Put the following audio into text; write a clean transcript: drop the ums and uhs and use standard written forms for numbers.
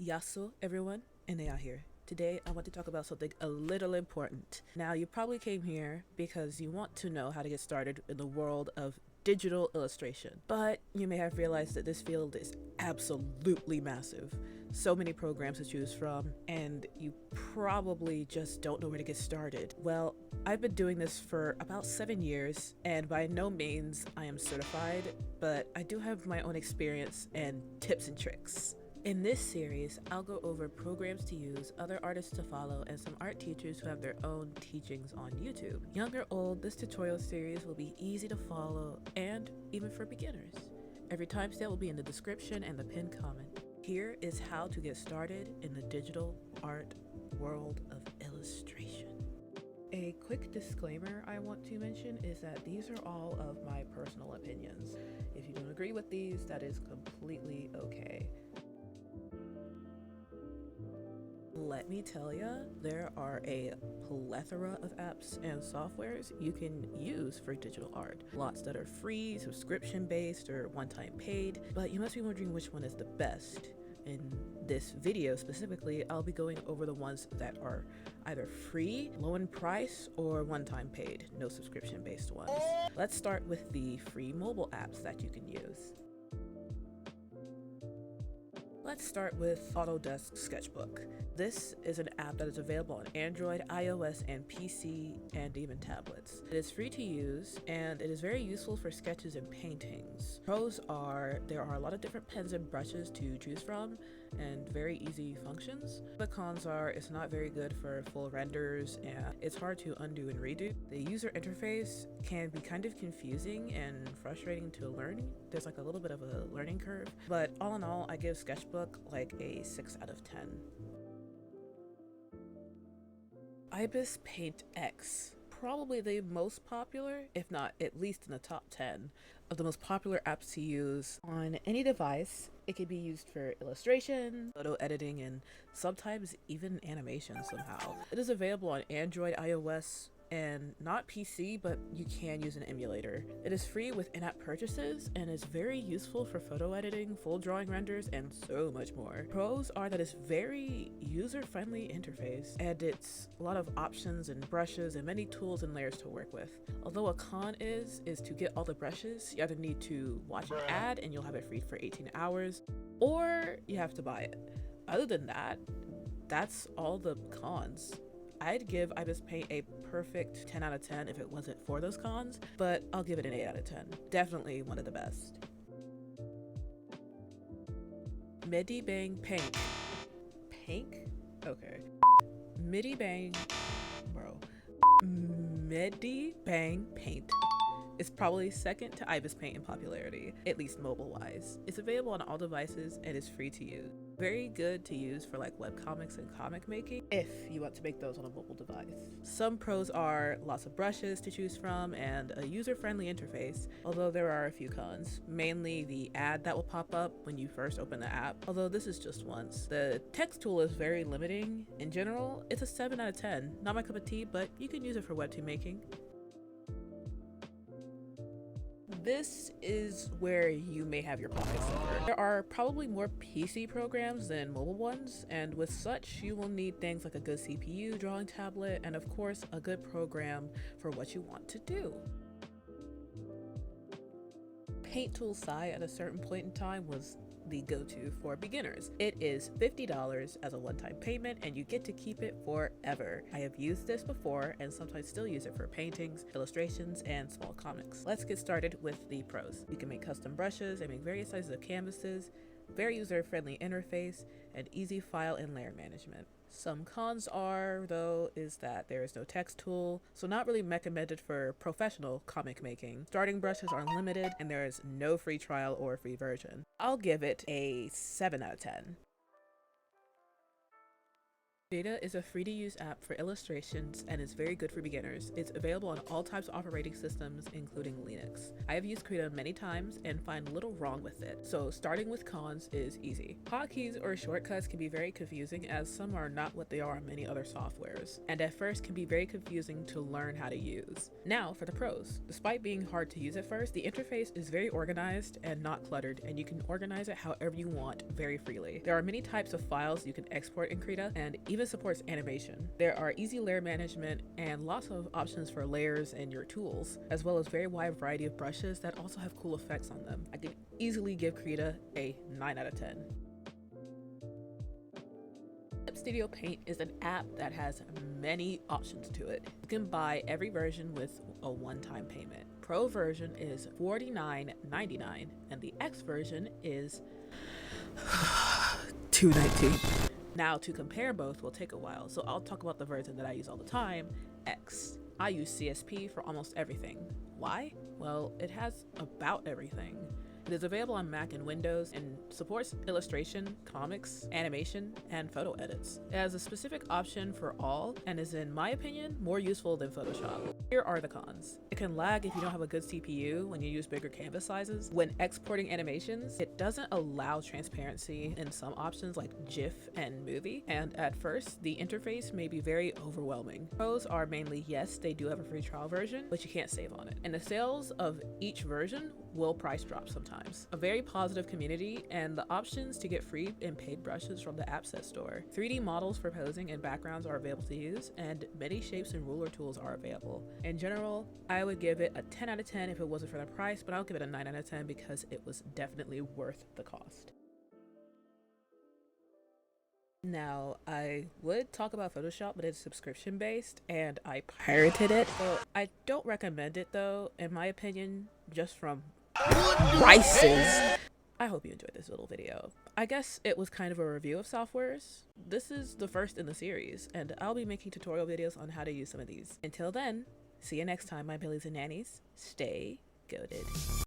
Yasu, everyone, and they are here. Today, I want to talk about something a little important. Now, you probably came here because you want to know how to get started in the world of digital illustration, but you may have realized that this field is absolutely massive. So many programs to choose from, and you probably just don't know where to get started. Well, I've been doing this for about 7 years, and by no means I am certified, but I do have my own experience and tips and tricks. In this series, I'll go over programs to use, other artists to follow, and some art teachers who have their own teachings on YouTube. Young or old, this tutorial series will be easy to follow and even for beginners. Every timestamp will be in the description and the pinned comment. Here is how to get started in the digital art world of illustration. A quick disclaimer I want to mention is that these are all of my personal opinions. If you don't agree with these, that is completely okay. Let me tell you, there are a plethora of apps and softwares you can use for digital art. Lots that are free, subscription-based, or one-time paid, but you must be wondering which one is the best. In this video specifically, I'll be going over the ones that are either free, low in price, or one-time paid, no subscription-based ones. Let's start with the free mobile apps that you can use. Let's start with Autodesk Sketchbook. This is an app that is available on Android, iOS, and PC, and even tablets. It is free to use, and it is very useful for sketches and paintings. Pros are there are a lot of different pens and brushes to choose from, and very easy functions. The cons are it's not very good for full renders, and it's hard to undo and redo. The user interface can be kind of confusing and frustrating to learn. There's like a little bit of a learning curve, but all in all, I give Sketchbook like a 6 out of 10. Ibis Paint X, probably the most popular, if not at least in the top 10 of the most popular apps to use on any device. It can be used for illustration, photo editing, and sometimes even animation somehow. It is available on Android, iOS, and not PC, but you can use an emulator. It is free with in-app purchases and is very useful for photo editing, full drawing renders, and so much more. Pros are that it's very user-friendly interface, and it's a lot of options and brushes and many tools and layers to work with. Although a con is to get all the brushes, you either need to watch an ad and you'll have it free for 18 hours, or you have to buy it. Other than that, that's all the cons. I'd give Ibis Paint a perfect 10 out of 10 if it wasn't for those cons, but I'll give it an 8 out of 10. Definitely one of the best. Medibang Paint. Pank? Okay. Medibang Paint is probably second to Ibis Paint in popularity, at least mobile-wise. It's available on all devices and is free to use. Very good to use for like webcomics and comic making if you want to make those on a mobile device. Some pros are lots of brushes to choose from and a user-friendly interface, although there are a few cons, mainly the ad that will pop up when you first open the app, although this is just once. The text tool is very limiting. In general, it's a 7 out of 10. Not my cup of tea, but you can use it for webtoon making. This is where you may have your pockets suffer. There are probably more PC programs than mobile ones, and with such, you will need things like a good CPU, drawing tablet, and of course, a good program for what you want to do. Paint Tool Sai at a certain point in time was the go-to for beginners. It is $50 as a one-time payment and you get to keep it forever. I have used this before and sometimes still use it for paintings, illustrations, and small comics. Let's get started with the pros. You can make custom brushes and make various sizes of canvases, very user-friendly interface, and easy file and layer management. Some cons are, though, is that there is no text tool, so not really recommended for professional comic making. Starting brushes are limited, and there is no free trial or free version. I'll give it a 7 out of 10. KRITA is a free-to-use app for illustrations and is very good for beginners. It's available on all types of operating systems, including Linux. I have used KRITA many times and find little wrong with it, so starting with cons is easy. Hotkeys or shortcuts can be very confusing, as some are not what they are on many other softwares, and at first can be very confusing to learn how to use. Now for the pros. Despite being hard to use at first, the interface is very organized and not cluttered, and you can organize it however you want very freely. There are many types of files you can export in KRITA, and even supports animation. There are easy layer management and lots of options for layers and your tools, as well as very wide variety of brushes that also have cool effects on them. I could easily give KRITA a 9 out of 10. Studio Paint is an app that has many options to it. You can buy every version with a one-time payment. Pro version is $49.99 and the X version is $219. Now to compare both will take a while, so I'll talk about the version that I use all the time, X. I use CSP for almost everything. Why? Well, it has about everything. It is available on Mac and Windows and supports illustration, comics, animation, and photo edits. It has a specific option for all and is, in my opinion, more useful than Photoshop. Here are the cons. It can lag if you don't have a good CPU when you use bigger canvas sizes. When exporting animations, it doesn't allow transparency in some options like GIF and movie, and at first, the interface may be very overwhelming. Pros are mainly, yes, they do have a free trial version, but you can't save on it. And the sales of each version will price drop sometimes. A very positive community and the options to get free and paid brushes from the App Store. 3D models for posing and backgrounds are available to use, and many shapes and ruler tools are available. In general, I would give it a 10 out of 10 if it wasn't for the price, but I'll give it a 9 out of 10 because it was definitely worth the cost. Now, I would talk about Photoshop, but it's subscription based and I pirated it. So I don't recommend it though, in my opinion, just from prices. I hope you enjoyed this little video. I guess it was kind of a review of softwares. This is the first in the series, and I'll be making tutorial videos on how to use some of these. Until then, see you next time, my Billies and Nannies. Stay goated.